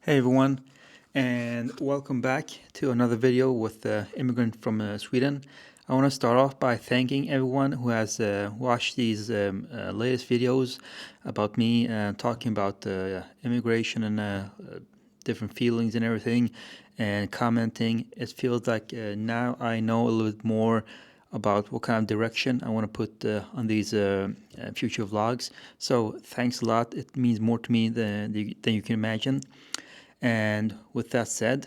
Hey everyone, and welcome back to another video with the immigrant from Sweden. I want to start off by thanking everyone who has watched these latest videos about me talking about immigration and different feelings and everything, and commenting. It feels like now I know a little bit more about what kind of direction I want to put on these future vlogs. So thanks a lot. It means more to me than you can imagine. And with that said,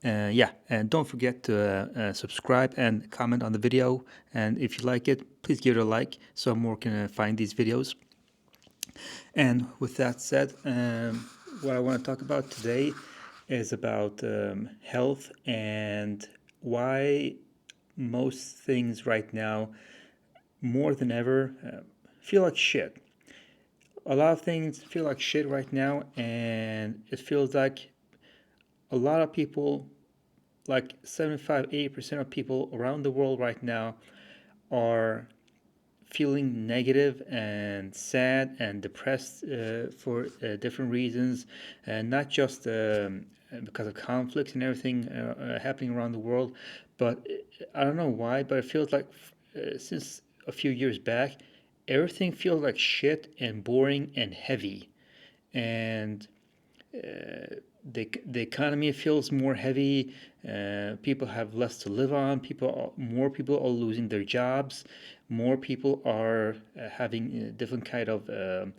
and don't forget to subscribe and comment on the video. And if you like it, please give it a like so more can find these videos. And with that said, what I want to talk about today is about health and why most things right now, more than ever, feel like shit. A lot of things feel like shit right now, and it feels like a lot of people, like 75-80% of people around the world right now, are feeling negative and sad and depressed for different reasons, and not just because of conflicts and everything happening around the world, but I don't know why, but it feels like since a few years back, everything feels like shit and boring and heavy. And the economy feels more heavy. People have less to live on. More people are losing their jobs. More people are having different kind of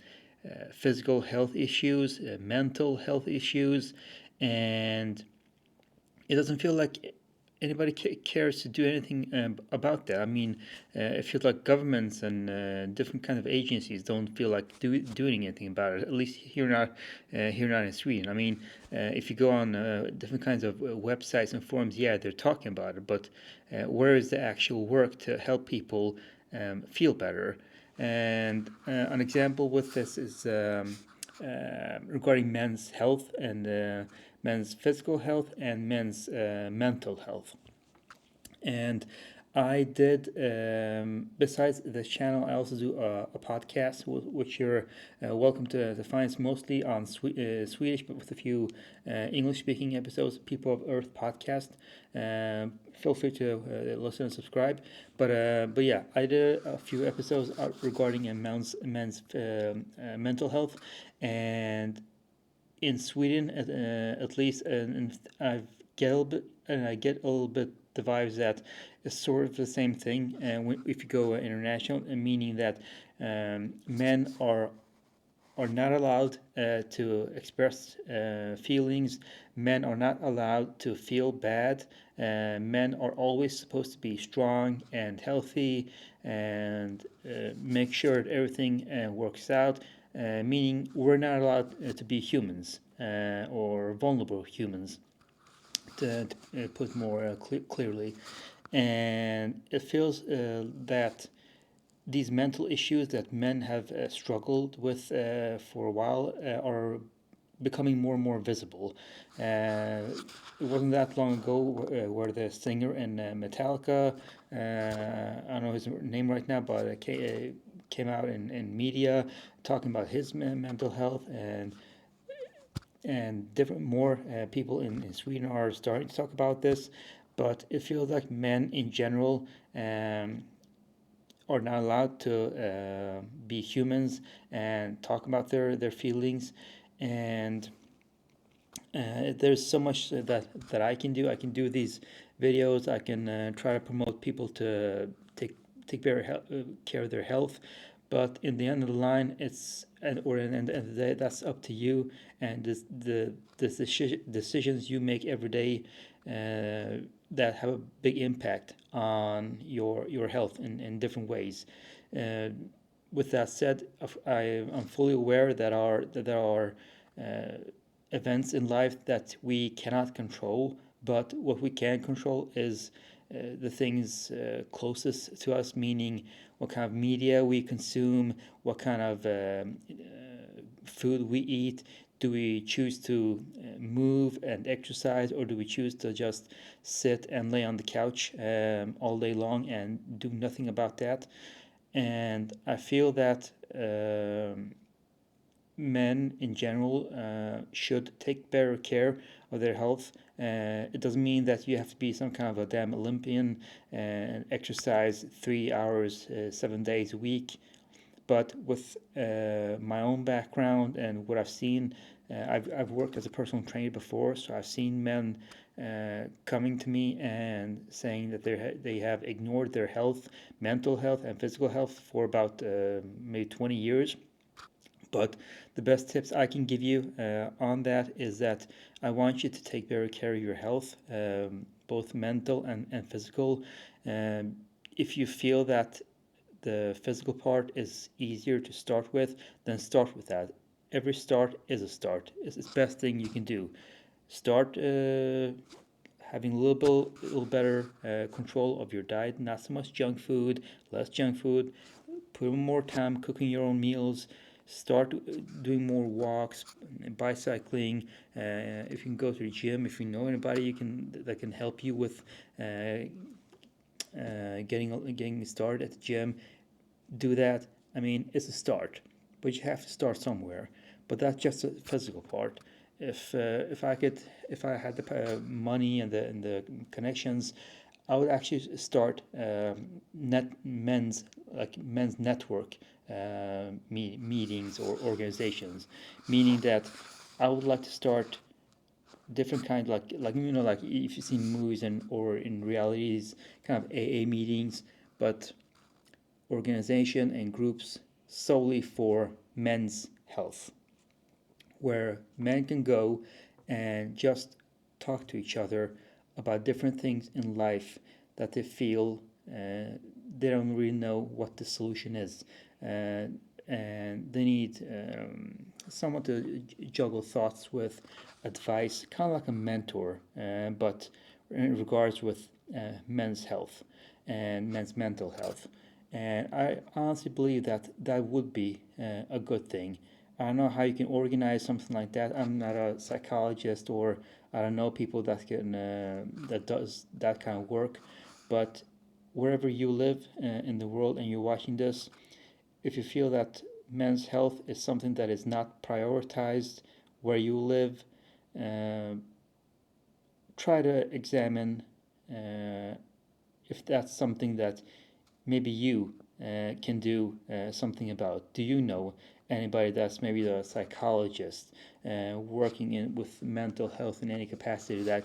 physical health issues, mental health issues, and it doesn't feel like anybody cares to do anything about that. I mean, it feels like governments and different kind of agencies don't feel like doing anything about it. At least here not in Sweden. I mean, if you go on different kinds of websites and forums, yeah, they're talking about it, but where is the actual work to help people feel better? And an example with this is regarding men's health and men's physical health and men's mental health. And I did, besides this channel, I also do a podcast, which you're welcome to find. It's mostly on Swedish, but with a few English speaking episodes, People of Earth podcast. Feel free to listen and subscribe. But yeah, I did a few episodes regarding men's mental health. And in Sweden, at least, and I get a little bit the vibes that it's sort of the same thing. And if you go international, meaning that men are not allowed to express feelings. Men are not allowed to feel bad. Men are always supposed to be strong and healthy and make sure that everything works out. Meaning, we're not allowed to be humans or vulnerable humans, to put more clearly. And it feels that these mental issues that men have struggled with for a while are becoming more and more visible. It wasn't that long ago where the singer in Metallica, I don't know his name right now, but came out in media talking about his mental health, and different more people in Sweden are starting to talk about this. But it feels like men in general are not allowed to be humans and talk about their feelings. And there's so much that I can do. I can do these videos. I can try to promote people to take care of their health. But in the end of the line, it's or in the end of the day, that's up to you. And the decisions you make every day that have a big impact on your health in different ways. Uh, with that said, I'm fully aware that there are events in life that we cannot control, but what we can control is the things closest to us, meaning what kind of media we consume, what kind of food we eat. Do we choose to move and exercise, or do we choose to just sit and lay on the couch all day long and do nothing about that? And I feel that men in general should take better care of their health. It doesn't mean that you have to be some kind of a damn Olympian and exercise 3 hours, 7 days a week. But with my own background and what I've seen, I've worked as a personal trainer before, so I've seen men coming to me and saying that they have ignored their health, mental health, and physical health for about maybe 20 years. But the best tips I can give you on that is that I want you to take better care of your health, both mental and physical. Um, if you feel that the physical part is easier to start with, then start with that. Every start is a start. It's the best thing you can do. Start having little better control of your diet, not so much junk food, less junk food, put in more time cooking your own meals, start doing more walks, bicycling. If you can go to the gym, if you know anybody that can help you with getting started at the gym, do that. I mean, it's a start, but you have to start somewhere. But that's just the physical part. If I had the money and the connections, I would actually start men's network meetings or organizations, meaning that I would like to start different kind, like if you see movies and or in realities, kind of AA meetings, but organization and groups solely for men's health, where men can go and just talk to each other about different things in life that they feel they don't really know what the solution is. Uh, and they need someone to juggle thoughts with, advice, kind of like a mentor, but in regards with men's health and men's mental health. And I honestly believe that that would be a good thing. I don't know how you can organize something like that. I'm not a psychologist, or I don't know people that does that kind of work. But wherever you live in the world and you're watching this, if you feel that men's health is something that is not prioritized where you live, uh, try to examine uh, if that's something that maybe you can do something about. Do you know anybody that's maybe a psychologist working with mental health in any capacity that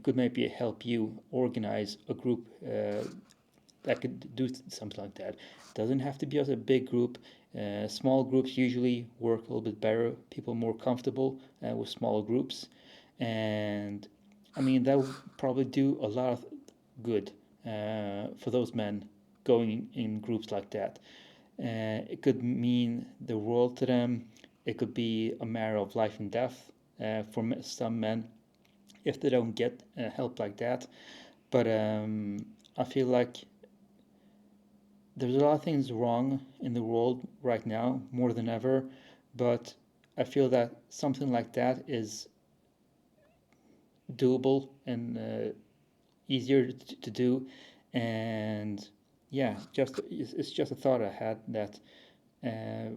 could maybe help you organize a group that could do something like that? Doesn't have to be as a big group. Small groups usually work a little bit better. People are more comfortable with smaller groups, and I mean that would probably do a lot of good for those men going in groups like that. It could mean the world to them. It could be a matter of life and death for some men if they don't get help like that. But I feel like there's a lot of things wrong in the world right now, more than ever. But I feel that something like that is doable and easier to do. And yeah, it's just a thought I had that uh,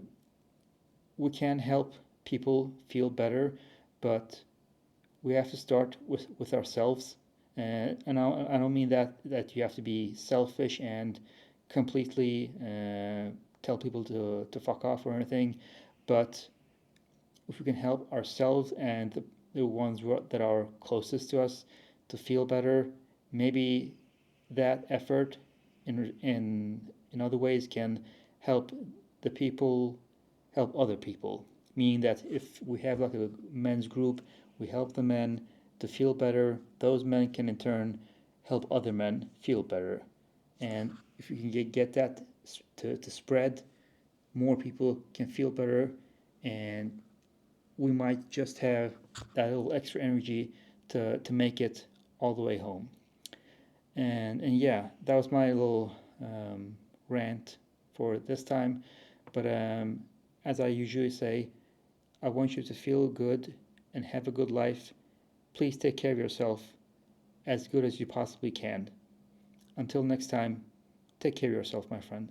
we can help people feel better, but we have to start with ourselves. And I don't mean that you have to be selfish and completely tell people to fuck off or anything, but if we can help ourselves and the ones that are closest to us to feel better, maybe that effort in other ways can help the people help other people. Meaning that if we have like a men's group, we help the men to feel better. Those men can in turn help other men feel better. And if we can get that to spread, more people can feel better, and we might just have that little extra energy to make it all the way home. And yeah, that was my little rant for this time. But as I usually say, I want you to feel good and have a good life. Please take care of yourself as good as you possibly can. Until next time, take care of yourself, my friend.